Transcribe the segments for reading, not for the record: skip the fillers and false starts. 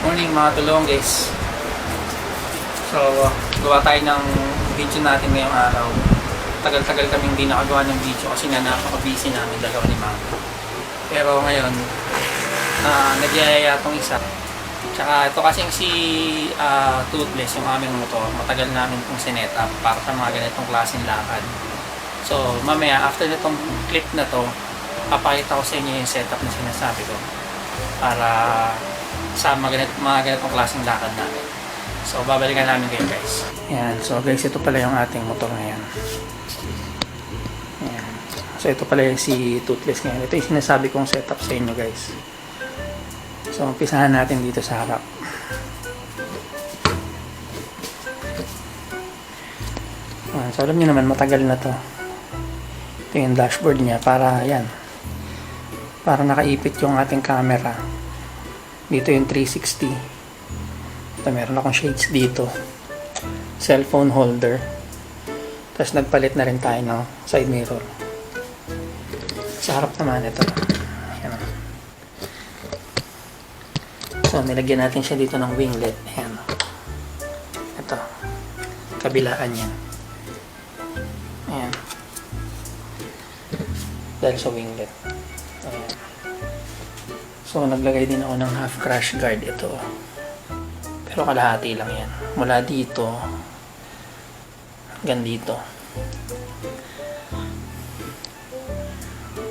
Morning mga tulong guys. So, gawa tayo ng video natin ngayong araw. Tagal-tagal kaming hindi nakagawa ng video kasi nga napaka-busy namin dalawa ni Mama. Pero ngayon, nagyayaya itong isa. Tsaka ito kasing si Toothless, yung aming motor. Matagal namin itong sinet up para sa mga ganitong klaseng lakad. So, mamaya, after nitong clip na to, papakita ko sa inyo yung setup na sinasabi ko para sa mga ganitong klaseng lakad namin. So, babalikan namin kayo guys. Yan. So guys, ito pala yung ating motor ngayon. Yan. So, ito pala yung si Toothless ngayon. Ito yung sinasabi kong setup sa inyo guys. So, umpisahan natin dito sa harap. Yan. So, alam nyo naman, matagal na to. Ito yung dashboard niya para, yan. Para nakaipit yung ating camera. Dito yung 360. Ito, meron akong shades dito. Cellphone holder. Tapos nagpalit na rin tayo ng side mirror. Sa harap naman ito. Ayan. So, nilagyan natin siya dito ng winglet. Ayan. Ito. Kabilaan yan. Ayan. Dahil sa winglet. Ayan. So, naglagay din ako ng half crash guard ito. Pero kalahati lang yan. Mula dito hanggang dito.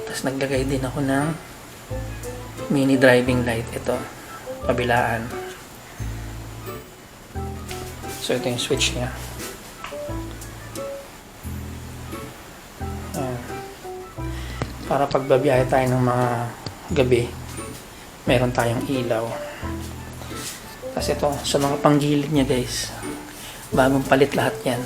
Tapos naglagay din ako ng mini driving light ito. Kabilaan. So, ito yung switch niya. Ayan. Para pagbabiyahe tayo ng mga gabi, meron tayong ilaw. Kasi ito, sa mga panggilid niya guys, bagong palit lahat yan.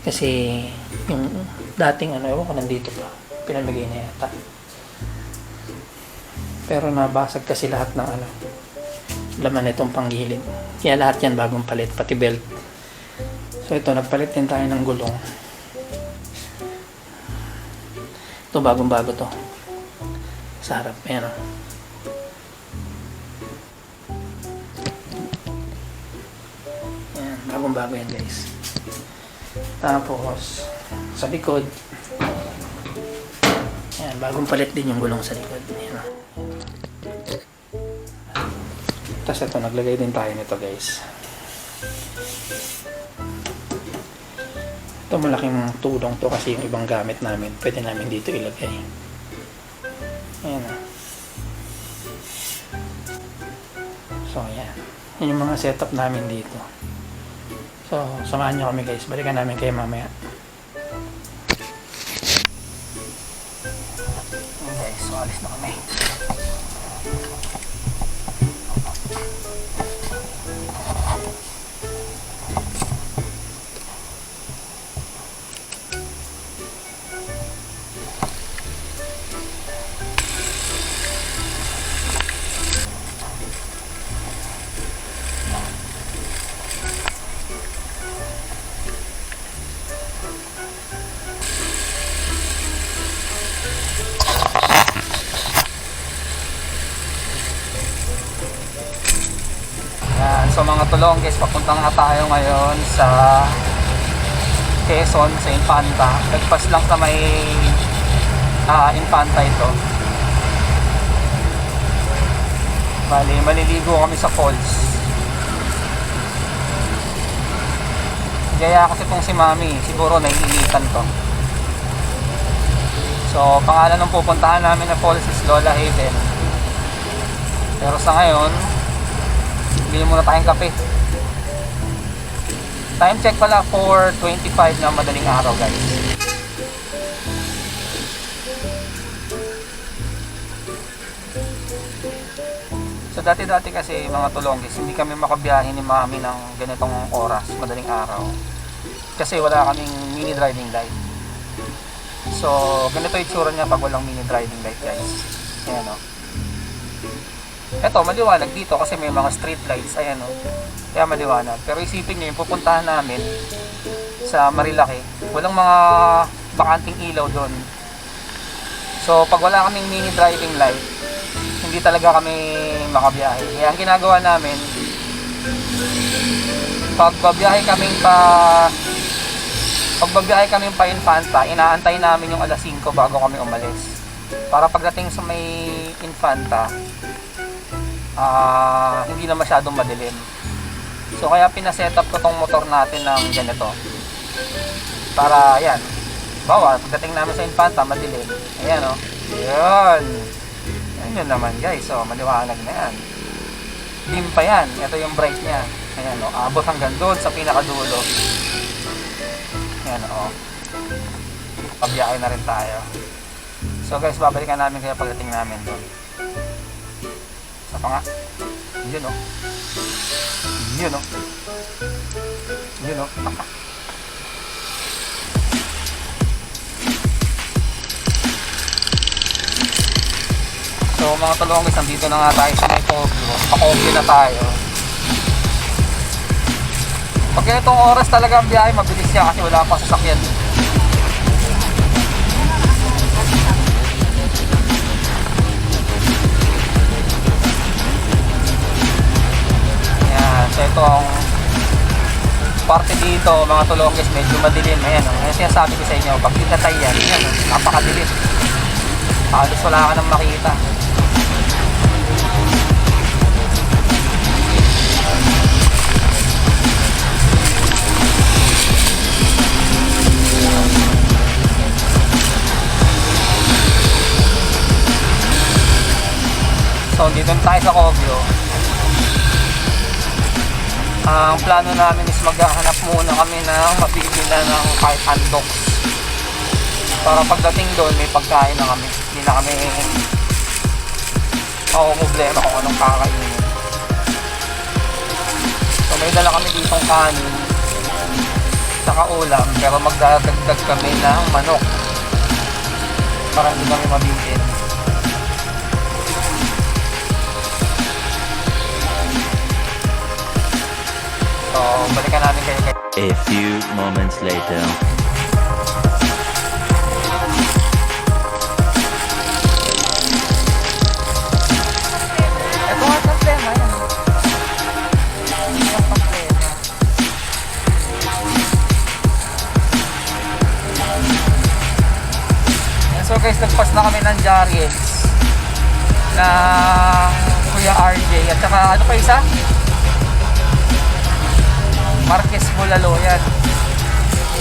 Kasi yung dating ewan ko nandito pa, pinamigay na yata. Pero nabasag kasi lahat ng laman itong panggilid. Kaya lahat yan bagong palit, pati belt. So ito, nagpalit din tayo ng gulong. Ito, bagong bago to. Sa harap, ayan o. Ayan, bagong bago yan guys. Tapos, sa likod, ayan, bagong palit din yung gulong sa likod. Ayan o. Tapos ito, naglagay din tayo nito guys. Ito, malaking tulong to kasi yung ibang gamit namin, pwede namin dito ilagay. Ayan o. So, ayan. Yan yung mga setup namin dito. So, samahan nyo kami guys. Balikan namin kayo mamaya. Okay, so alis na kami. So mga tulong guys, papunta nga tayo ngayon sa Quezon, sa Infanta. Nagpas lang sa may Infanta ito. Bali, maliligo kami sa falls. Gaya kasi itong si Mami, siguro naiinitan to. So pangalan ng pupuntahan namin na falls is Lola Haven. Pero sa ngayon, bili muna tayong kape. Time check pala 4:25 na madaling araw guys. So dati-dati kasi mga tulonggis, hindi kami makabiyahe ni Mami ng ganitong oras, madaling araw. Kasi wala kaming mini driving light. So ganito yung tsura niya pag walang mini driving light guys. Ayan o. Eto, maliwanag dito kasi may mga street lights, ayan o. Kaya maliwanag. Pero isipin nyo, yung pupuntahan namin sa Marilaki, walang mga bakanting ilaw doon. So, pag wala kaming mini driving light, hindi hindi talaga kami makabiyahe. Kaya ang ginagawa namin, pagbabiyahe kami pa Infanta, inaantay namin yung alas 5 bago kami umalis. Para pagdating sa may Infanta, hindi na masyadong madilim. So kaya pinaset up ko tong motor natin ng ganito. Para yan, bawa pagdating namin sa Infanta, madilim. Ayan o. Yan. Yan yun naman guys. So maliwanag na yan. Dim pa yan. Ito yung bright niya. Ayan o. Abot hanggang doon sa pinakadulo. Ayan o. Pabiyahe na rin tayo. So guys, babalikan namin kaya pagdating namin doon. Sa pa nga. Yun o. Yun o. Yun o. So mga talongis, nandito na nga tayo sa may Kogyo. Pa-Kogyo na tayo. Pag ganitong oras talaga ang biyahe, mabilis siya kasi wala pa sasakyan. Ayan, so ito ang parte dito, mga talongis, medyo madilim. Ayan, ayan sinasabi ko sa inyo, pag pinatay yan, ayan, napakadilim. Halos wala ka nang makita. So dito tayo sa Kogyo. Ang plano namin is maghahanap muna kami ng mabibila ng kahit handok. Para pagdating doon may pagkain na kami. Hindi na kami problema kung anong kakainin. So may dala kami ditong kanin saka ulam, pero magdadagdag kami ng manok para hindi kami mabitin. So balikan namin kayo. A few moments later. So guys, nagpas na kami ng Jariels na Kuya RJ at saka ano pa isa? Marquez Bulalo, yan.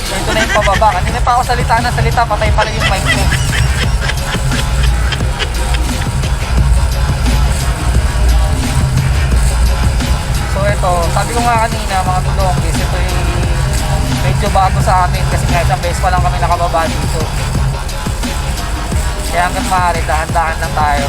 So ito na yung pababa. Kanina pa ako salita ng salita, patay pala yung mic ko. So ito, sabi ko nga kanina mga tulongis, ito yung medyo bago sa amin kasi nga isang beses pa lang kami nakababa dito. Kaya hanggang maaari, dahan-dahan lang tayo.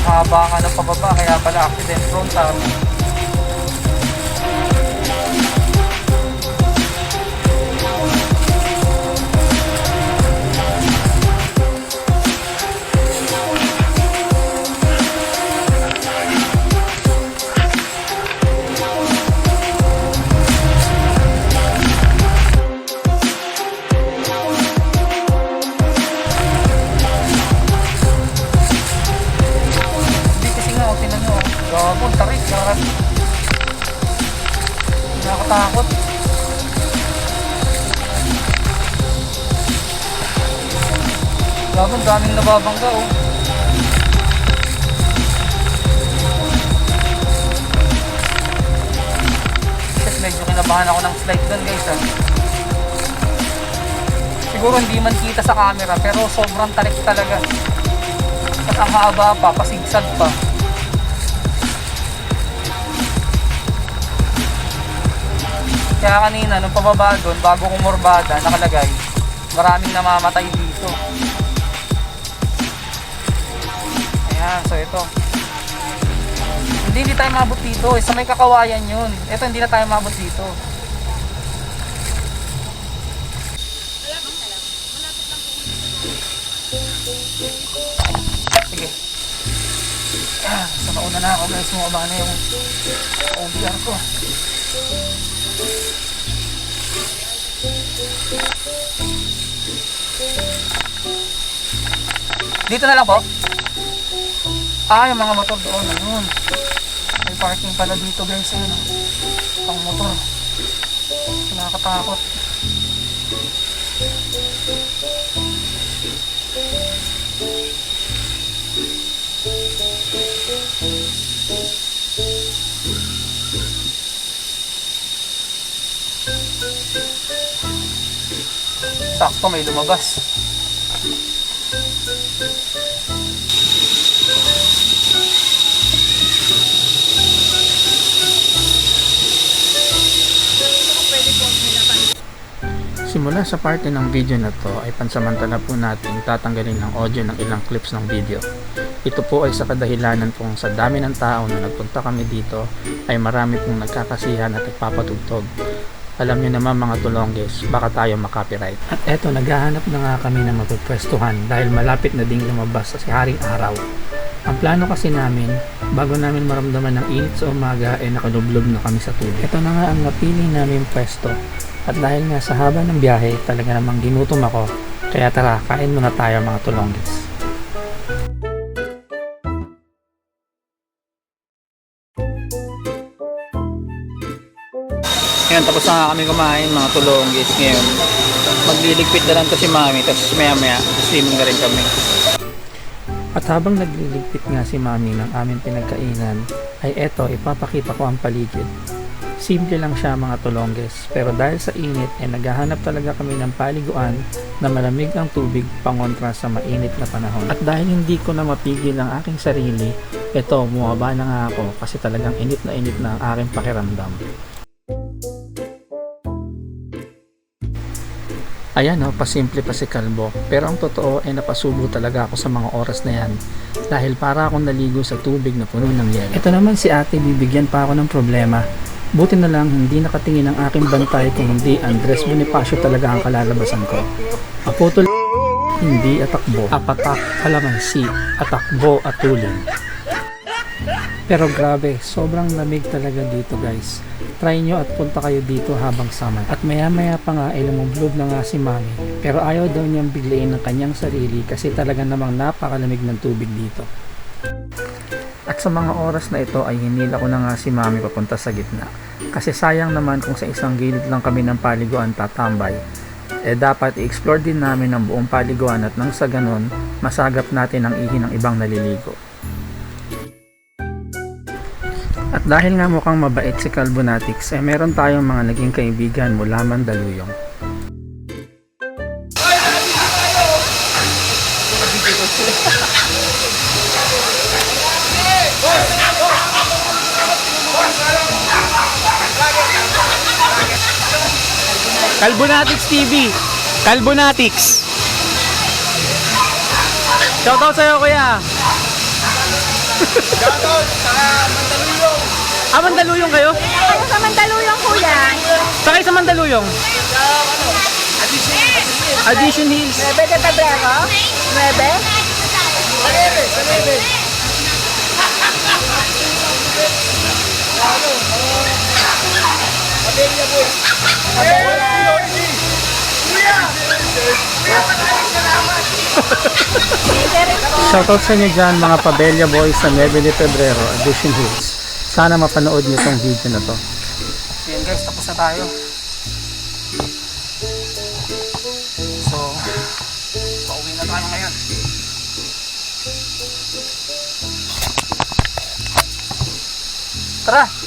Haba nga ng pababa, kaya pala accident prone sa amin. Tarik, nakakatakot. Gago, daming nababangga oh. Kasi medyo kinabahan ako ng slide doon guys ah. Siguro hindi man kita sa camera pero sobrang tarik talaga. At ang haba pa, pasigsag pa. Kaya kanina, nung pababa doon, bago kumurbada, nakalagay, maraming namamatay dito. Yan, so ito. Hindi tayo mabot dito. Sa may kakawayan yun. Ito, hindi na tayo mabot dito. Sige. Yan, so nauna na ako guys. Mukha na yung OBR ko. Dito na lang po. Yung mga motor doon. Ayun. May parking pala dito guys. Ayun. Pang motor. Nakakatakot. Sakto may lumabas. Simula sa parte ng video na to ay pansamantala po natin tatanggalin ang audio ng ilang clips ng video. Ito po ay sa kadahilanan pong sa dami ng tao na nagpunta kami dito ay marami pong nagkakasihan at nagpapatugtog. Alam nyo naman mga tulongges, baka tayo makopyright. At eto, naghahanap na nga kami ng mapupwestuhan dahil malapit na ding lumabas sa haring araw. Ang plano kasi namin, bago namin maramdaman ng init sa umaga ay nakalublob na kami sa tubig. Ito na nga ang napili namin pwesto. At dahil nga sa haba ng biyahe, talaga namang ginutom ako. Kaya tara, kain muna tayo mga tulongges. Ngayon, tapos na nga kami kumain mga tulongges. Ngayon, magliligpit na lang to si Mami. Tapos maya maya, swimming na rin kami. At habang nagliligpit nga si Mami ng aming pinagkainan, ay eto, ipapakita ko ang paligid. Simple lang siya mga tulongges, pero dahil sa init ay naghahanap talaga kami ng paliguan na malamig ang tubig pangontra sa mainit na panahon. At dahil hindi ko na mapigil ang aking sarili, eto, bumaba na nga ako kasi talagang init na ang aking pakiramdam. Ayan pasimple pa si Kalbo, pero ang totoo ay napasubo talaga ako sa mga oras na yan dahil para akong naligo sa tubig na puno ng yelo. Ito naman si ate, bibigyan pa ako ng problema. Buti na lang hindi nakatingin ang aking bantay kung hindi Andres Bonifacio talaga ang kalalabasan ko. Aputol, hindi atakbo, apatak, kalamansi, atakbo at tulin. Pero grabe, sobrang lamig talaga dito guys. Try nyo at punta kayo dito habang summer. At maya maya pa nga ay lumublob na nga si Mami. Pero ayaw daw niyang biglayin ng kanyang sarili kasi talaga namang napakalamig ng tubig dito. At sa mga oras na ito ay hinila ko na nga si Mami papunta sa gitna. Kasi sayang naman kung sa isang gilid lang kami ng paliguan tatambay. Dapat i-explore din namin ang buong paliguan at nang sa ganon, masagap natin ang ihi ng ibang naliligo. At dahil nga mukhang mabait si Kalbonatics, meron tayong mga naging kaibigan mula Mandaluyong. Kalbonatics TV, Kalbonatics. Shoutout sa'yo kuya. Shoutout sa Mandaluyong. Mandaluyong kayo? Ano sa Mandaluyong, kuya? Sakay sa Mandaluyong? Addition Hills. 9 de Febrero? 9? Sa Neve. Pabella boy. Shoutout sa inyo dyan mga Pabella Boys sa 9 de Febrero, Addition Hills. Sana mapanood nyo itong video na to. Yan guys, tapos na tayo. So, pauwi na tayo ngayon. Tara!